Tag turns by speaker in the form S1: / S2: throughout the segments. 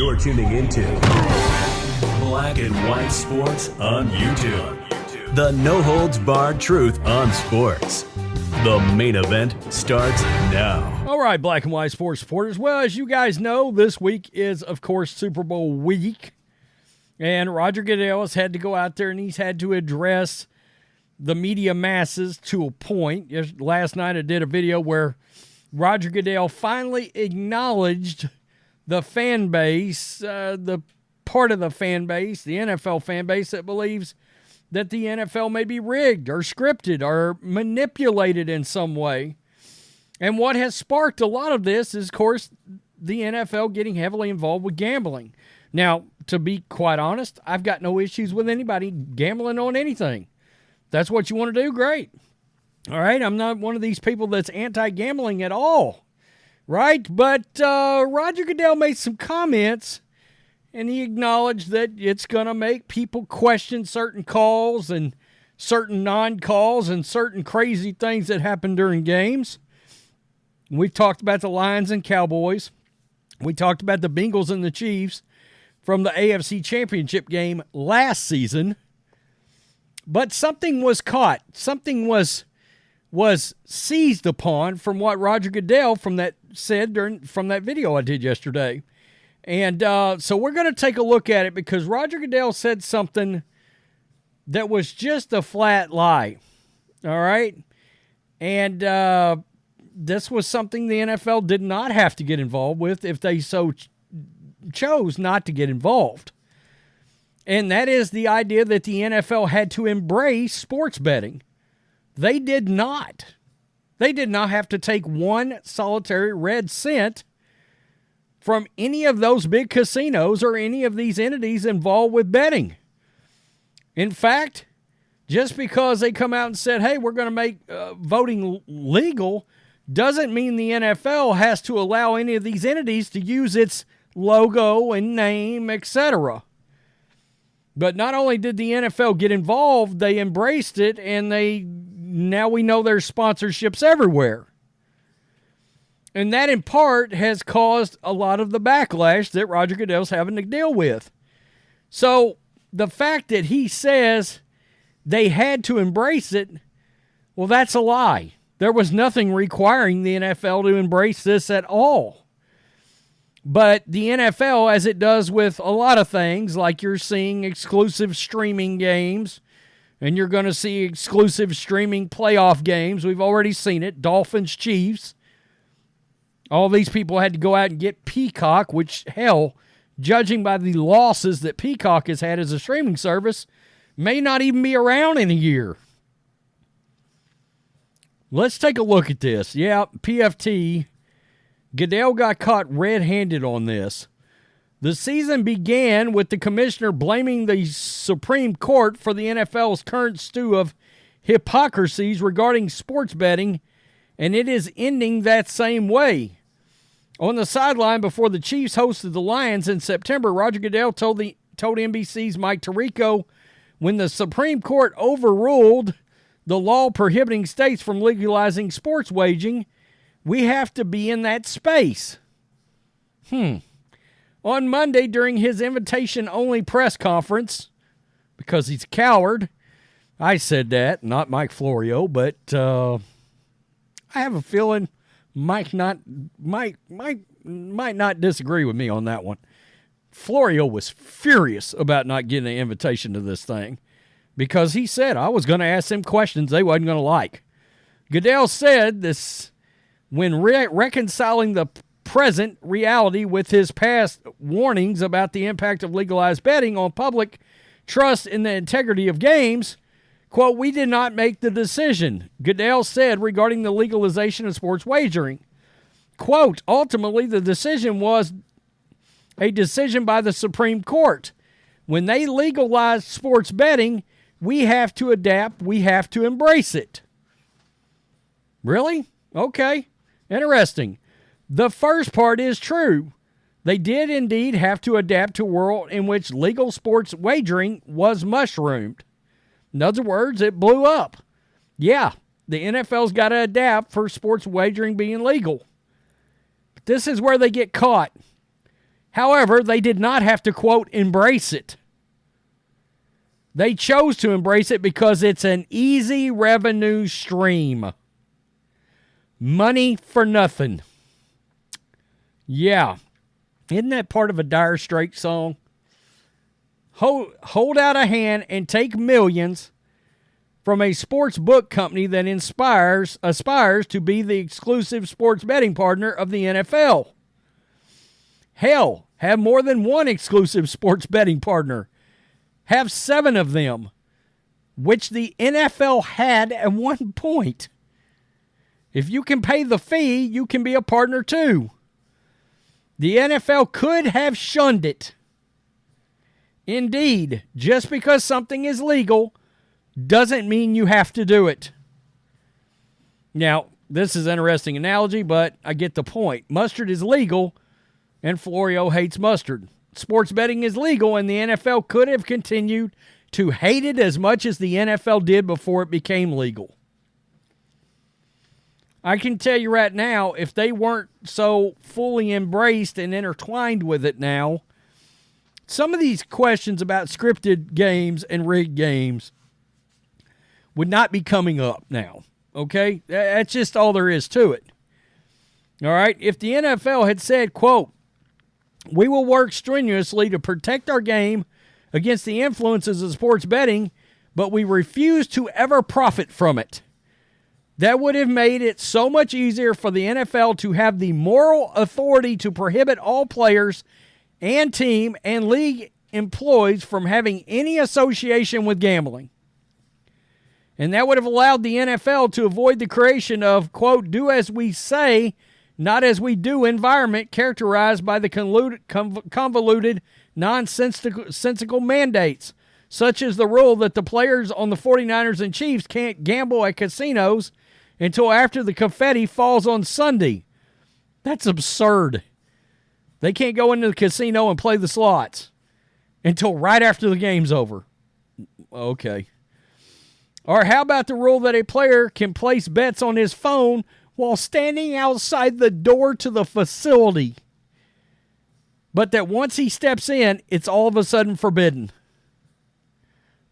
S1: You're tuning into Black and White Sports on YouTube. The no-holds-barred truth on sports. The main event starts now.
S2: All right, Black and White Sports supporters. Well, as you guys know, this week is, of course, Super Bowl week. And Roger Goodell has had to go out there and he's had to address the media masses to a point. Last night I did a video where Roger Goodell finally acknowledged the fan base, the part of the fan base, the NFL fan base that believes that the NFL may be rigged or scripted or manipulated in some way. And what has sparked a lot of this is, of course, the NFL getting heavily involved with gambling. Now, to be quite honest, I've got no issues with anybody gambling on anything. That's what you want to do, great. All right, I'm not one of these people that's anti-gambling at all. Right? But Roger Goodell made some comments, and he acknowledged that it's going to make people question certain calls and certain non-calls and certain crazy things that happen during games. We've talked about the Lions and Cowboys. We talked about the Bengals and the Chiefs from the AFC Championship game last season. But something was caught. Something was seized upon from what Roger Goodell from that video I did yesterday. And so we're going to take a look at it because Roger Goodell said something that was just a flat lie. All right? And this was something the NFL did not have to get involved with if they so chose not to get involved. And that is the idea that the NFL had to embrace sports betting. They did not. They did not have to take one solitary red cent from any of those big casinos or any of these entities involved with betting. In fact, just because they come out and said, hey, we're going to make voting legal, doesn't mean the NFL has to allow any of these entities to use its logo and name, etc. But not only did the NFL get involved, they embraced it, and now we know there's sponsorships everywhere. And that, in part, has caused a lot of the backlash that Roger Goodell's having to deal with. So the fact that he says they had to embrace it, well, that's a lie. There was nothing requiring the NFL to embrace this at all. But the NFL, as it does with a lot of things, like you're seeing exclusive streaming games, and you're going to see exclusive streaming playoff games. We've already seen it. Dolphins, Chiefs. All these people had to go out and get Peacock, which, hell, judging by the losses that Peacock has had as a streaming service, may not even be around in a year. Let's take a look at this. Yeah, PFT. Goodell got caught red-handed on this. The season began with the commissioner blaming the Supreme Court for the NFL's current stew of hypocrisies regarding sports betting, and it is ending that same way. On the sideline before the Chiefs hosted the Lions in September, Roger Goodell told NBC's Mike Tirico, when the Supreme Court overruled the law prohibiting states from legalizing sports wagering, we have to be in that space. On Monday, during his invitation-only press conference, because he's a coward, I said that, not Mike Florio, but I have a feeling Mike might not disagree with me on that one. Florio was furious about not getting an invitation to this thing because he said I was going to ask them questions they wasn't going to like. Goodell said this when reconciling the present reality with his past warnings about the impact of legalized betting on public trust in the integrity of games. Quote, we did not make the decision, Goodell said regarding the legalization of sports wagering. Quote, ultimately, the decision was a decision by the Supreme Court. When they legalized sports betting, we have to adapt, we have to embrace it. Really? Okay. Interesting. The first part is true. They did indeed have to adapt to a world in which legal sports wagering was mushroomed. In other words, it blew up. Yeah, the NFL's got to adapt for sports wagering being legal. But this is where they get caught. However, they did not have to, quote, embrace it. They chose to embrace it because it's an easy revenue stream. Money for nothing. Yeah. Isn't that part of a Dire Straits song? Hold out a hand and take millions from a sports book company that aspires to be the exclusive sports betting partner of the NFL. Hell, have more than one exclusive sports betting partner. Have 7 of them, which the NFL had at one point. If you can pay the fee, you can be a partner too. The NFL could have shunned it. Indeed, just because something is legal doesn't mean you have to do it. Now, this is an interesting analogy, but I get the point. Mustard is legal, and Florio hates mustard. Sports betting is legal, and the NFL could have continued to hate it as much as the NFL did before it became legal. I can tell you right now, if they weren't so fully embraced and intertwined with it now, some of these questions about scripted games and rigged games would not be coming up now, okay? That's just all there is to it. All right? If the NFL had said, quote, we will work strenuously to protect our game against the influences of sports betting, but we refuse to ever profit from it. That would have made it so much easier for the NFL to have the moral authority to prohibit all players and team and league employees from having any association with gambling. And that would have allowed the NFL to avoid the creation of, quote, do as we say, not as we do environment characterized by the convoluted, nonsensical mandates, such as the rule that the players on the 49ers and Chiefs can't gamble at casinos until after the confetti falls on Sunday. That's absurd. They can't go into the casino and play the slots until right after the game's over. Okay. Or how about the rule that a player can place bets on his phone while standing outside the door to the facility, but that once he steps in, it's all of a sudden forbidden?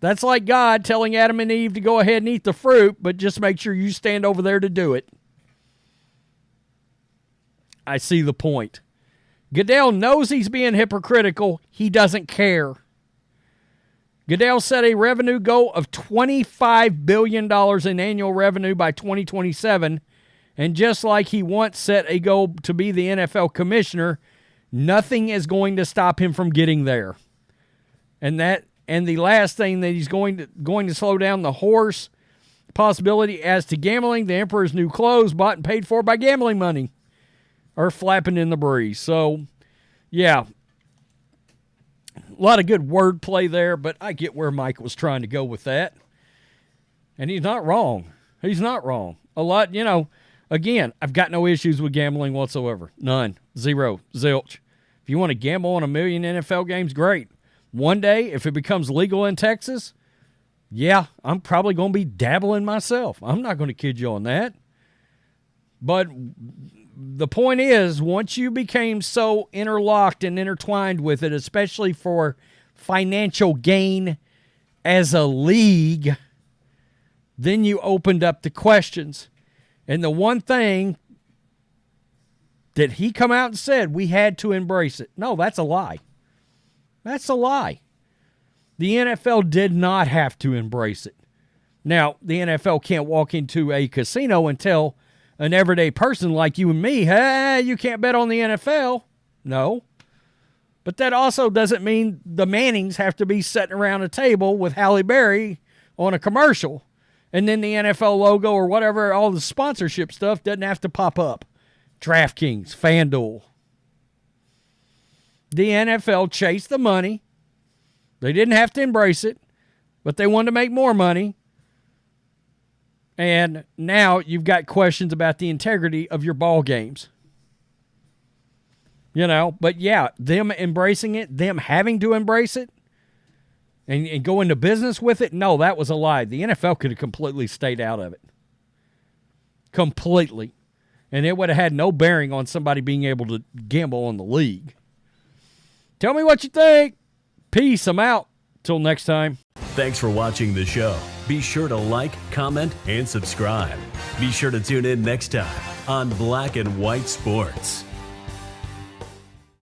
S2: That's like God telling Adam and Eve to go ahead and eat the fruit, but just make sure you stand over there to do it. I see the point. Goodell knows he's being hypocritical. He doesn't care. Goodell set a revenue goal of $25 billion in annual revenue by 2027, and just like he once set a goal to be the NFL commissioner, nothing is going to stop him from getting there. And the last thing that he's going to slow down the horse possibility as to gambling, the emperor's new clothes bought and paid for by gambling money are flapping in the breeze. So, yeah, a lot of good wordplay there, but I get where Mike was trying to go with that. And he's not wrong. He's not wrong. A lot, again, I've got no issues with gambling whatsoever. None. Zero. Zilch. If you want to gamble on 1 million NFL games, great. One day, if it becomes legal in Texas, yeah, I'm probably going to be dabbling myself. I'm not going to kid you on that. But the point is, once you became so interlocked and intertwined with it, especially for financial gain as a league, then you opened up the questions. And the one thing that he come out and said, we had to embrace it. No, that's a lie. That's a lie. The NFL did not have to embrace it. Now, the NFL can't walk into a casino and tell an everyday person like you and me, hey, you can't bet on the NFL. No. But that also doesn't mean the Mannings have to be sitting around a table with Halle Berry on a commercial, and then the NFL logo or whatever, all the sponsorship stuff doesn't have to pop up. DraftKings, FanDuel. The NFL chased the money. They didn't have to embrace it, but they wanted to make more money. And now you've got questions about the integrity of your ball games. But yeah, them embracing it, them having to embrace it, and go into business with it, no, that was a lie. The NFL could have completely stayed out of it. Completely. And it would have had no bearing on somebody being able to gamble on the league. Tell me what you think. Peace. I'm out. Till next time.
S1: Thanks for watching the show. Be sure to like, comment, and subscribe. Be sure to tune in next time on Black and White Sports.